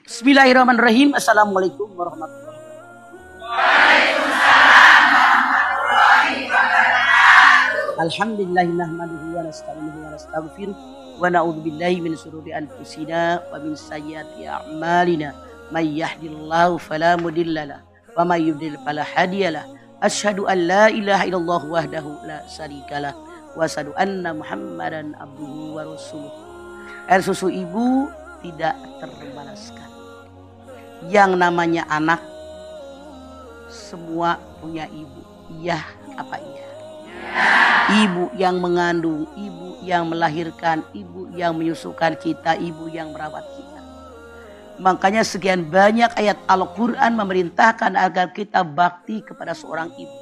Bismillahirrahmanirrahim. Assalamualaikum warahmatullahi wabarakatuh. Waalaikumsalam warahmatullahi wabarakatuh. Alhamdulillahi nahmaduhu wa nasta'inuhu wa nastaghfiruh wa na'udzubillahi min shururi anfusina wa min sayyiati a'malina. May yahdihillahu fala mudhillalah wa may yudhlil fala hadiyalah. Asyhadu an la ilaha illallah wahdahu la syarikalah wa asyhadu anna Muhammadan abduhu wa rasuluh. Air susu ibu tidak terbalaskan. Yang namanya anak semua punya ibu. Iya apa iya? Ibu yang mengandung, ibu yang melahirkan, ibu yang menyusukan kita, ibu yang merawat kita. Makanya sekian banyak ayat Al-Quran memerintahkan agar kita bakti kepada seorang ibu.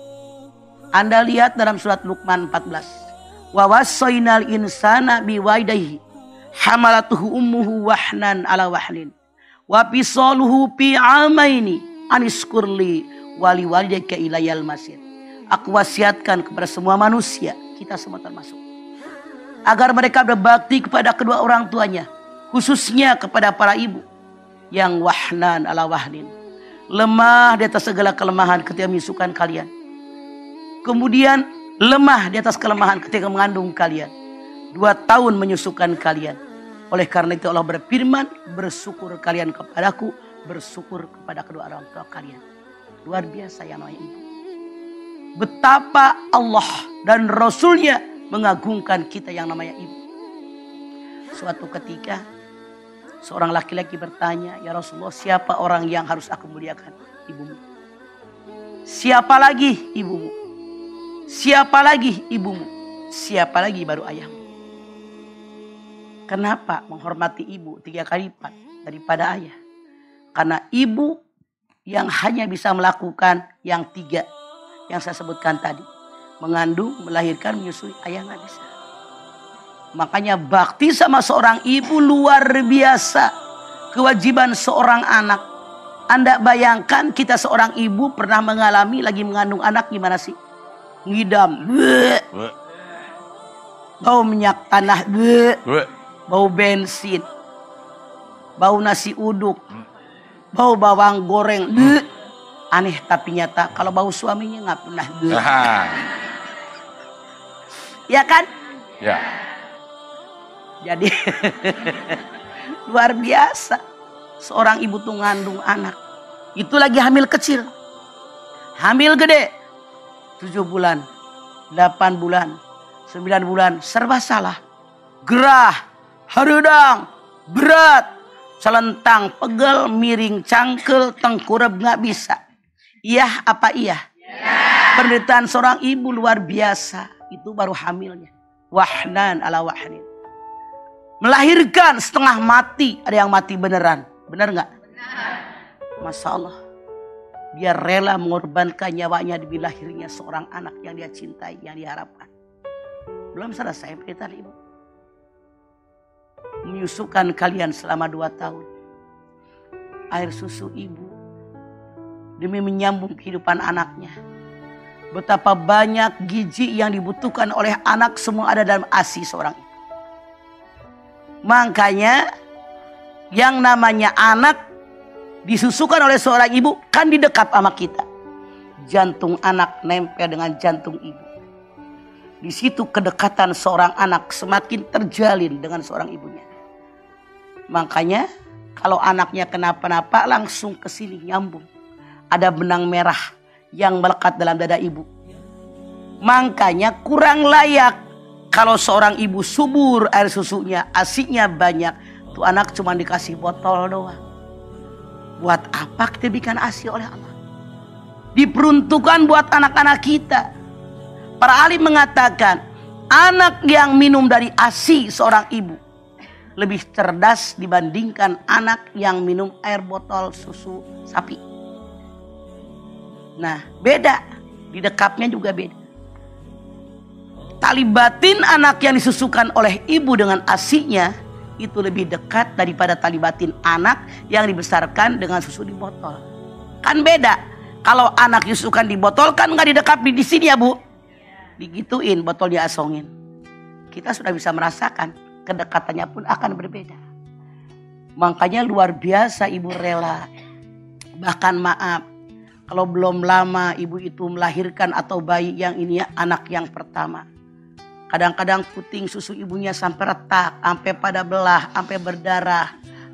Anda lihat dalam surat Luqman 14. Wa wassaynal insana biwalidayhi hamalatuhu ummuhu wahnan ala wahnin. Wa fisaluhu fi amaini aniskurli wali walidayka ilayal masir. Aku wasiatkan kepada semua manusia, kita semua termasuk, agar mereka berbakti kepada kedua orang tuanya, khususnya kepada para ibu yang wahnan ala wahnin, lemah di atas segala kelemahan ketika menyusukan kalian, kemudian lemah di atas kelemahan ketika mengandung kalian, 2 tahun menyusukan kalian. Oleh karena itu Allah berfirman, bersyukur kalian kepadaku, bersyukur kepada kedua orang tua kalian. Luar biasa yang namanya ibu. Betapa Allah dan Rasulnya mengagungkan kita yang namanya ibu. Suatu ketika seorang laki-laki bertanya, ya Rasulullah, siapa orang yang harus aku muliakan? Ibumu. Siapa lagi ibumu? Siapa lagi ibumu? Siapa lagi baru ayahmu? Kenapa menghormati ibu 3 kali lipat daripada ayah? Karena ibu yang hanya bisa melakukan yang 3 yang saya sebutkan tadi. Mengandung, melahirkan, menyusui. Ayah nggak bisa. Makanya bakti sama seorang ibu luar biasa. Kewajiban seorang anak. Anda bayangkan kita seorang ibu pernah mengalami lagi mengandung anak gimana sih? Ngidam. Bau minyak tanah. Bau bensin, bau nasi uduk, bau bawang goreng. Aneh tapi nyata, kalau bau suaminya nggak pernah. Ya kan? Ya. Jadi luar biasa. Seorang ibu tuh ngandung anak. Itu lagi hamil kecil. Hamil gede. 7 bulan, 8 bulan, 9 bulan, serba salah. Gerah. Harudang, berat, celentang, pegel, miring, cangkel, tengkurap nggak bisa. Iya apa iya? Ya. Penderitaan seorang ibu luar biasa. Itu baru hamilnya. Wahnan ala wahnin. Melahirkan setengah mati. Ada yang mati beneran. Bener nggak? Benar. Masya Allah. Dia rela mengorbankan nyawanya demi lahirnya seorang anak yang dia cintai, yang diharapkan. Belum selesai cerita ibu. Menyusukan kalian selama 2 tahun. Air susu ibu demi menyambung kehidupan anaknya. Betapa banyak gizi yang dibutuhkan oleh anak, semua ada dalam ASI seorang ibu. Makanya yang namanya anak disusukan oleh seorang ibu kan didekap sama kita. Jantung anak nempel dengan jantung ibu. Di situ kedekatan seorang anak semakin terjalin dengan seorang ibunya. Makanya kalau anaknya kenapa-napa langsung ke sini nyambung. Ada benang merah yang melekat dalam dada ibu. Makanya kurang layak kalau seorang ibu subur air susunya, ASI-nya banyak. Tuh anak cuma dikasih botol doang. Buat apa kita bikin ASI oleh Allah? Diperuntukkan buat anak-anak kita. Para alim mengatakan anak yang minum dari ASI seorang ibu lebih cerdas dibandingkan anak yang minum air botol susu sapi. Nah beda, didekapnya juga beda. Tali batin anak yang disusukan oleh ibu dengan ASI-nya itu lebih dekat daripada tali batin anak yang dibesarkan dengan susu di botol. Kan beda. Kalau anak disusukan di botol kan nggak didekap di sini ya bu. Digituin botol diasongin. Kita sudah bisa merasakan kedekatannya pun akan berbeda. Makanya luar biasa ibu rela. Bahkan maaf, kalau belum lama ibu itu melahirkan atau bayi yang ini anak yang pertama. Kadang-kadang puting susu ibunya sampai retak, sampai pada belah, sampai berdarah,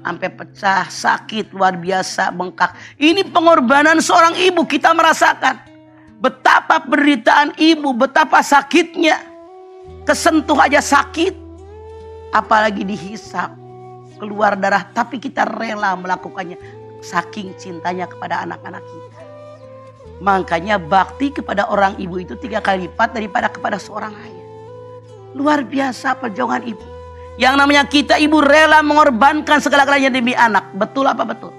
sampai pecah, sakit luar biasa, bengkak. Ini pengorbanan seorang ibu, kita merasakan. Betapa penderitaan ibu, betapa sakitnya. Kesentuh aja sakit. Apalagi dihisap, keluar darah. Tapi kita rela melakukannya. Saking cintanya kepada anak-anak kita. Makanya bakti kepada orang ibu itu 3 kali lipat daripada kepada seorang ayah. Luar biasa perjuangan ibu. Yang namanya kita ibu rela mengorbankan segala-galanya demi anak. Betul apa betul?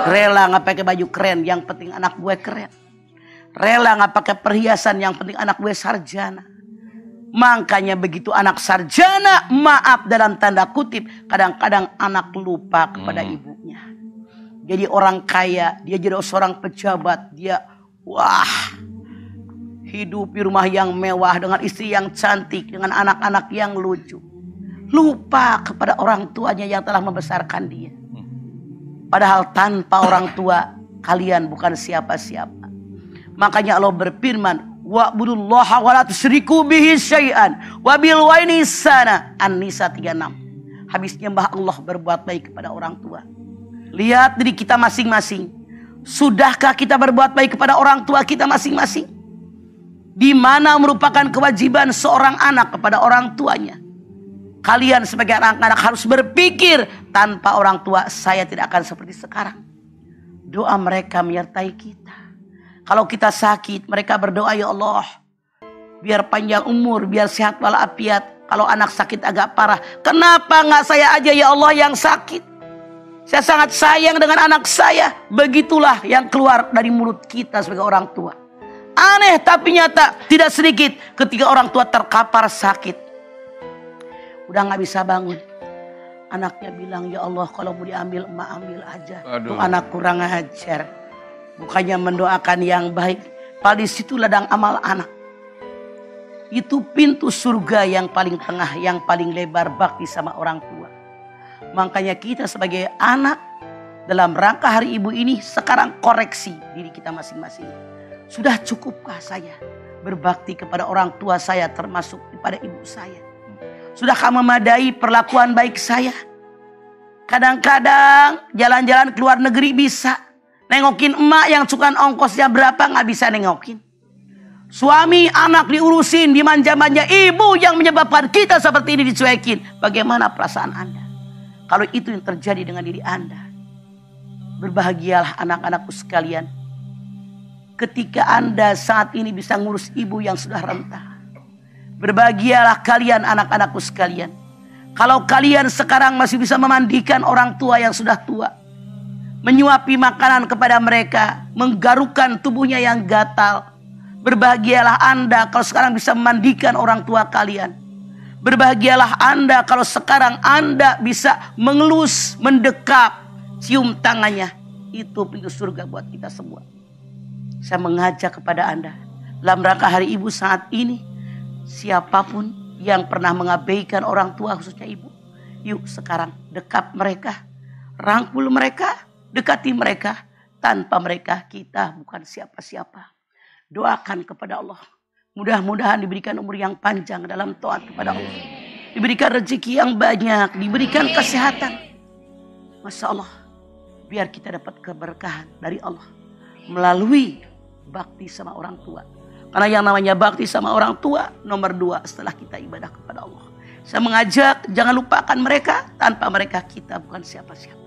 Rela nggak pakai baju keren, yang penting anak gue keren. Rela nggak pakai perhiasan, yang penting anak gue sarjana. Makanya begitu anak sarjana, maaf dalam tanda kutip, kadang-kadang anak lupa kepada ibunya. Jadi orang kaya, dia jadi seorang pejabat, dia hidup di rumah yang mewah dengan istri yang cantik, dengan anak-anak yang lucu. Lupa kepada orang tuanya yang telah membesarkan dia. Padahal tanpa orang tua kalian bukan siapa-siapa. Makanya Allah berfirman, wa'budullaha wa la tusyriku bihi syai'an wa bil walidayni ihsana. An-Nisa 36. Habis nyembah Allah, berbuat baik kepada orang tua. Lihat diri kita masing-masing. Sudahkah kita berbuat baik kepada orang tua kita masing-masing? Di mana merupakan kewajiban seorang anak kepada orang tuanya. Kalian sebagai anak-anak harus berpikir, tanpa orang tua saya tidak akan seperti sekarang. Doa mereka menyertai kita. Kalau kita sakit, mereka berdoa, ya Allah, biar panjang umur, biar sehat walafiat. Kalau anak sakit agak parah, kenapa nggak saya aja ya Allah yang sakit? Saya sangat sayang dengan anak saya. Begitulah yang keluar dari mulut kita sebagai orang tua. Aneh tapi nyata, tidak sedikit ketika orang tua terkapar sakit. Udah gak bisa bangun. Anaknya bilang, ya Allah kalau mau diambil emak ambil aja. Tuh anak kurang ajar. Bukannya mendoakan yang baik. Padahal di situ ladang amal anak. Itu pintu surga yang paling tengah, yang paling lebar, bakti sama orang tua. Makanya kita sebagai anak dalam rangka hari ibu ini sekarang koreksi diri kita masing-masing. Sudah cukupkah saya berbakti kepada orang tua saya termasuk kepada ibu saya? Sudahkah memadai perlakuan baik saya? Kadang-kadang jalan-jalan ke luar negeri bisa. Nengokin emak yang cukan ongkosnya berapa gak bisa nengokin. Suami anak diurusin, dimanja-manja. Ibu yang menyebabkan kita seperti ini dicuekin. Bagaimana perasaan Anda? Kalau itu yang terjadi dengan diri Anda. Berbahagialah anak-anakku sekalian. Ketika Anda saat ini bisa ngurus ibu yang sudah renta. Berbahagialah kalian anak-anakku sekalian. Kalau kalian sekarang masih bisa memandikan orang tua yang sudah tua. Menyuapi makanan kepada mereka. Menggarukkan tubuhnya yang gatal. Berbahagialah Anda kalau sekarang bisa memandikan orang tua kalian. Berbahagialah Anda kalau sekarang Anda bisa mengelus, mendekap, cium tangannya. Itu pintu surga buat kita semua. Saya mengajak kepada Anda. Dalam rangka hari ibu saat ini. Siapapun yang pernah mengabaikan orang tua khususnya ibu. Yuk sekarang dekap mereka. Rangkul mereka. Dekati mereka. Tanpa mereka kita bukan siapa-siapa. Doakan kepada Allah. Mudah-mudahan diberikan umur yang panjang dalam taat kepada Allah. Diberikan rezeki yang banyak. Diberikan kesehatan. Masya Allah. Biar kita dapat keberkahan dari Allah. Melalui bakti sama orang tua. Karena yang namanya bakti sama orang tua. Nomor 2 setelah kita ibadah kepada Allah. Saya mengajak jangan lupakan mereka. Tanpa mereka kita bukan siapa-siapa.